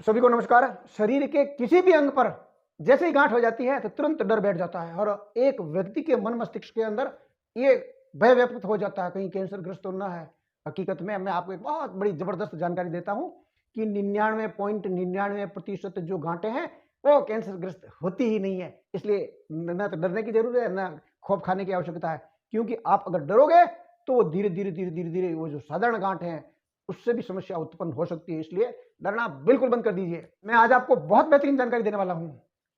सभी को नमस्कार। शरीर के किसी भी अंग पर जैसे ही गांठ हो जाती है तो तुरंत डर बैठ जाता है और एक व्यक्ति के मन मस्तिष्क के अंदर ये भय व्याप्त हो जाता है कहीं कैंसर ग्रस्त तो ना है। हकीकत में मैं आपको एक बहुत बड़ी जबरदस्त जानकारी देता हूं कि 99.99% जो गांठें हैं वो कैंसर ग्रस्त होती ही नहीं है। इसलिए न तो डरने की जरूरत है न खौफ खाने की आवश्यकता है, क्योंकि आप अगर डरोगे तो वो धीरे धीरे धीरे धीरे धीरे वो जो साधारण गांठ है उससे भी समस्या उत्पन्न हो सकती है। इसलिए डरना बिल्कुल बंद कर दीजिए। मैं आज आपको बहुत बेहतरीन जानकारी देने वाला हूं।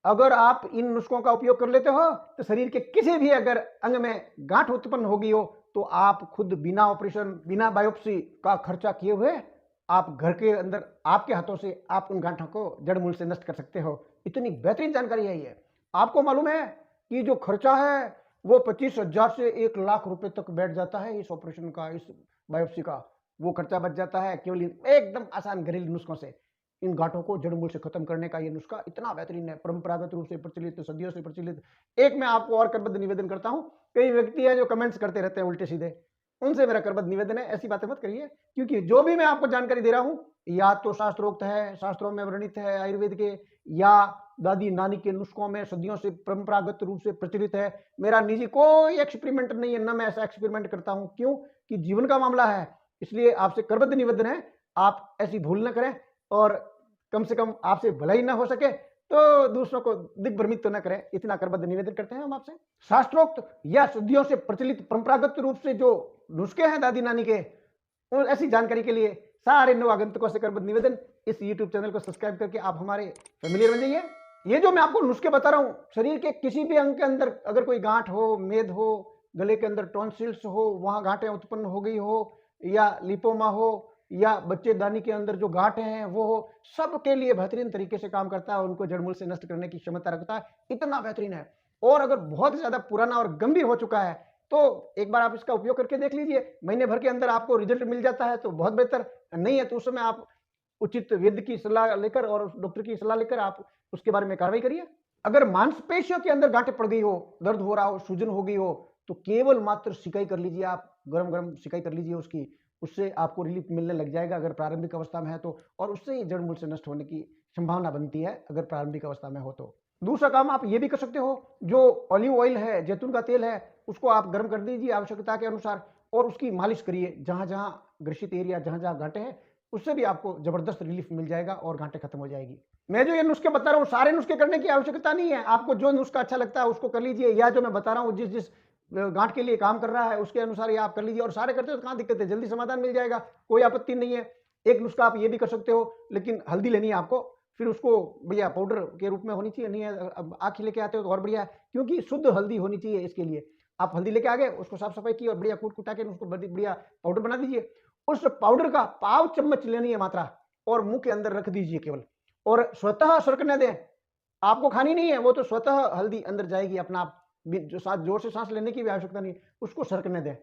अगर आप इन नुस्खों का उपयोग कर लेते हो तो शरीर के किसी भी अगर अंग में गांठ उत्पन्न हो गई हो तो आप खुद बिना ऑपरेशन बिना बायोप्सी का खर्चा किए हुए आप घर के अंदर आपके हाथों से आप उन गांठों को जड़ मूल से नष्ट कर सकते हो। इतनी बेहतरीन जानकारी है ये। आपको मालूम है कि जो खर्चा है वो 25,000 से 1,00,000 रुपए तक बैठ जाता है इस ऑपरेशन का, इस बायोप्सी का। वो खर्चा बच जाता है केवल एकदम आसान घरेलू नुस्खों से। इन गांठों को जड़ मूल से खत्म करने का ये नुस्खा इतना बेहतरीन है, परंपरागत रूप से प्रचलित, सदियों से प्रचलित। एक मैं आपको और करबद्ध निवेदन करता हूं। कई व्यक्ति है जो कमेंट्स करते रहते हैं उल्टे सीधे, उनसे मेरा करबद्ध निवेदन है ऐसी बातें मत करिए, क्योंकि जो भी मैं आपको जानकारी दे रहा हूं या तो शास्त्रोक्त है, शास्त्रों में वर्णित है, आयुर्वेद के या दादी नानी के नुस्खों में सदियों से परंपरागत रूप से प्रचलित है। मेरा निजी कोई एक्सपेरिमेंट नहीं है, ना मैं ऐसा एक्सपेरिमेंट करता हूं। क्यों? कि जीवन का मामला है। इसलिए आपसे करबद्ध निवेदन है आप ऐसी भूल न करें और कम से कम आपसे भलाई ना हो सके तो दूसरों को दिग्भ्रमित तो न करें। इतना करबद्ध निवेदन करते हैं हम आपसे। शास्त्रोक्त या सदियों से प्रचलित परंपरागत रूप से जो नुस्खे हैं दादी नानी के, और ऐसी जानकारी के लिए सारे नव आगंतुकों से करबद्ध निवेदन, इस YouTube चैनल को सब्सक्राइब करके आप हमारे फेमिलियर बन जाइए। ये जो मैं आपको नुस्खे बता रहा हूं, शरीर के किसी भी अंग के अंदर अगर कोई गांठ हो, मेद हो, गले के अंदर टॉन्सिल्स हो, वहां गांठें उत्पन्न हो गई हो, या लिपोमा हो, या बच्चेदानी के अंदर जो गांठें हैं वो हो, सबके लिए बेहतरीन तरीके से काम करता है और उनको जड़मूल से नष्ट करने की क्षमता रखता है। इतना बेहतरीन है। और अगर बहुत ज्यादा पुराना और गंभीर हो चुका है तो एक बार आप इसका उपयोग करके देख लीजिए। महीने भर के अंदर आपको रिजल्ट मिल जाता है तो बहुत बेहतर, नहीं है तो उस समय आप उचित वैद्य की सलाह लेकर और डॉक्टर की सलाह लेकर आप उसके बारे में कार्रवाई करिए। अगर मांसपेशियों के अंदर गांठें पड़ गई हो, दर्द हो रहा हो, सूजन हो गई हो, तो केवल मात्र सिकाई कर लीजिए। आप गरम गरम सिकाई कर लीजिए उसकी, उससे आपको रिलीफ मिलने लग जाएगा अगर प्रारंभिक अवस्था में है तो, और उससे ही जड़ मूल से नष्ट होने की संभावना बनती है अगर प्रारंभिक अवस्था में हो तो। दूसरा काम आप ये भी कर सकते हो, जो ऑलिव ऑयल है, जैतून का तेल है, उसको आप गर्म कर दीजिए आवश्यकता के अनुसार और उसकी मालिश करिए जहां जहां ग्रसित एरिया, जहां जहां गांठें हैं, उससे भी आपको जबरदस्त रिलीफ मिल जाएगा और गांठें खत्म हो जाएगी। मैं जो ये नुस्खे बता रहा हूँ सारे नुस्खे करने की आवश्यकता नहीं है। आपको जो नुस्खा अच्छा लगता है उसको कर लीजिए, या जो मैं बता रहा हूँ जिस जिस गांठ के लिए काम कर रहा है उसके अनुसार ये आप कर लीजिए। और सारे करते हो तो कहाँ दिक्कत है, जल्दी समाधान मिल जाएगा, कोई आपत्ति नहीं है। एक नुस्खा आप ये भी कर सकते हो, लेकिन हल्दी लेनी है आपको, फिर उसको भैया पाउडर के रूप में होनी चाहिए, नहीं है अब आँख लेके आते हो तो और बढ़िया है, क्योंकि शुद्ध हल्दी होनी चाहिए। इसके लिए आप हल्दी लेके आ गए, उसको साफ सफाई की और बढ़िया कूट कुटा के उसको बढ़िया पाउडर बना दीजिए। उस पाउडर का पाव चम्मच लेनी है मात्रा और मुंह के अंदर रख दीजिए केवल, और स्वतः सरकने दें। आपको खानी नहीं है, वो तो स्वतः हल्दी अंदर जाएगी अपना आप, जो सांस जोर से सांस लेने की भी आवश्यकता नहीं, उसको सरकने दें।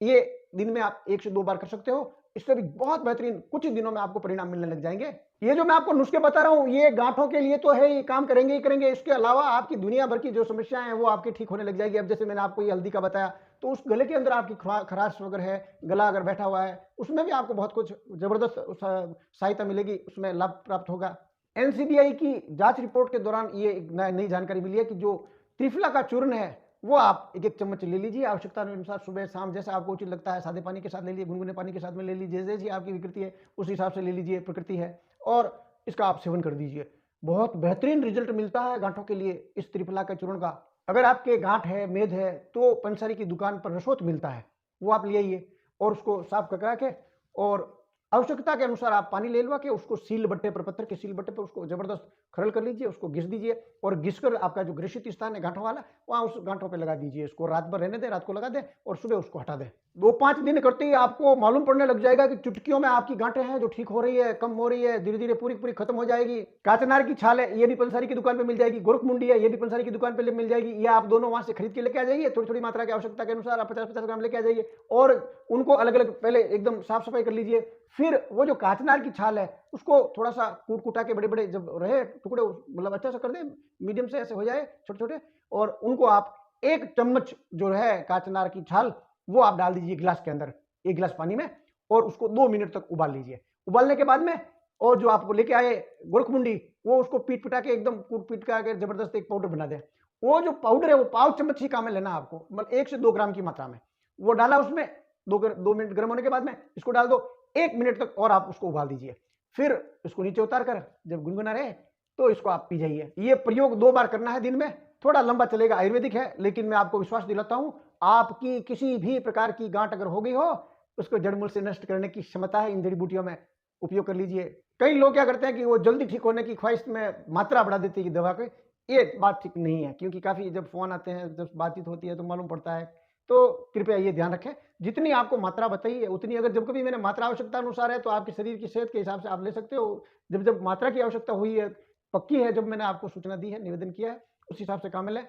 ये दिन में आप 1 से 2 बार कर सकते हो। इससे भी बहुत बेहतरीन कुछ ही दिनों में आपको परिणाम मिलने लग जाएंगे। ये जो मैं आपको नुस्खे बता रहा हूं ये गांठों के लिए तो है, ये काम करेंगे ही करेंगे। इसके अलावा आपकी दुनिया भर की जो समस्याएं हैं वो आपकी ठीक होने लग जाएगी। अब जैसे मैंने आपको ये हल्दी का बताया, तो उस गले के अंदर आपकी खराश वगैरह है, गला अगर बैठा हुआ है, उसमें भी आपको बहुत कुछ जबरदस्त सहायता मिलेगी, उसमें लाभ प्राप्त होगा। एनसीबीआई की जांच रिपोर्ट के दौरान ये नई जानकारी मिली है कि जो त्रिफला का चूर्ण है वो आप 1-1 चम्मच ले लीजिए आवश्यकता अनुसार, सुबह शाम जैसा आपको उचित लगता है। सादे पानी के साथ ले लीजिए, गुनगुने पानी के साथ में ले लीजिए, जैसी आपकी विकृति है उस हिसाब से ले लीजिए, प्रकृति है, और इसका आप सेवन कर दीजिए। बहुत बेहतरीन रिजल्ट मिलता है गांठों के लिए इस त्रिफला के चूर्ण का। अगर आपके गांठ है, मेद है, तो पंसारी की दुकान पर रसोत मिलता है, वो आप ले आइए और उसको साफ करके रखें, और आवश्यकता के अनुसार आप पानी ले लवा के उसको सील बट्टे पर, पत्थर के सील बट्टे पर उसको जबरदस्त खरल कर लीजिए, उसको घिस दीजिए और घिसकर आपका जो ग्रसित स्थान है गांठों वाला, वहां उस गांठों पे लगा दीजिए। इसको रात भर रहने दें, रात को लगा दें और सुबह उसको हटा दें। 2-5 दिन करते ही आपको मालूम पड़ने लग जाएगा कि चुटकियों में आपकी गांठें हैं जो ठीक हो रही है, कम हो रही है, धीरे धीरे पूरी पूरी खत्म हो जाएगी। काचनार की छाल है, ये भी पंसारी की दुकान पे मिल जाएगी। गोरखमुंडी है, ये भी पंसारी की दुकान पे मिल जाएगी। या आप दोनों वहां से खरीद के लेके आ जाइए, थोड़ी थोड़ी मात्रा की आवश्यकता के अनुसार आप 50-50 ग्राम लेके आ जाइए और उनको अलग अलग पहले एकदम साफ सफाई कर लीजिए। फिर वो जो काचनार की छाल है उसको थोड़ा सा कूट कुटा के बड़े बड़े जब रहे टुकड़े, मतलब अच्छा सा कर दे, मीडियम से ऐसे हो जाए छोटे छोटे, और उनको आप 1 चम्मच जो है काचनार की छाल वो आप डाल दीजिए गिलास के अंदर, 1 गिलास पानी में, और उसको 2 मिनट तक उबाल लीजिए। उबालने के बाद में और जो आपको लेके आए गोरखमुंडी, वो उसको पीट पिटा के एकदम कूट पीट के जबरदस्त एक पाउडर बना दे। वो जो पाउडर है वो पाव चम्मच ही काम में लेना आपको, मतलब 1 से 2 ग्राम की मात्रा में। वो डाला उसमें, 2 मिनट गर्म होने के बाद में इसको डाल दो, 1 मिनट तक और आप उसको उबाल दीजिए। फिर इसको नीचे उतार कर जब गुनगुना रहे तो इसको आप पी जाइए। ये प्रयोग 2 बार करना है दिन में, थोड़ा लंबा चलेगा, आयुर्वेदिक है, लेकिन मैं आपको विश्वास दिलाता हूं, आपकी किसी भी प्रकार की गांठ अगर हो गई हो, उसको जड़मूल से नष्ट करने की क्षमता है इन जड़ी बूटियों में। उपयोग कर लीजिए। कई लोग क्या करते हैं कि वो जल्दी ठीक होने की ख्वाहिश में मात्रा बढ़ा देते हैं दवा की। ये बात ठीक नहीं है, क्योंकि काफी जब फोन आते हैं, जब बातचीत होती है तो मालूम पड़ता है। तो कृपया ये ध्यान रखें, जितनी आपको मात्रा बताई है उतनी, अगर जब कभी मैंने मात्रा आवश्यकता अनुसार है तो आपके शरीर की सेहत के हिसाब से आप ले सकते हो। जब जब मात्रा की आवश्यकता हुई है, पक्की है, जब मैंने आपको सूचना दी है, निवेदन किया है, उस हिसाब से काम लें।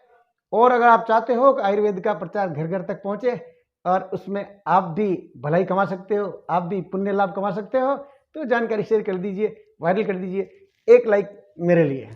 और अगर आप चाहते हो कि आयुर्वेद का प्रचार घर घर तक पहुंचे और उसमें आप भी भलाई कमा सकते हो, आप भी पुण्य लाभ कमा सकते हो, तो जानकारी शेयर कर दीजिए, वायरल कर दीजिए। एक लाइक मेरे लिए।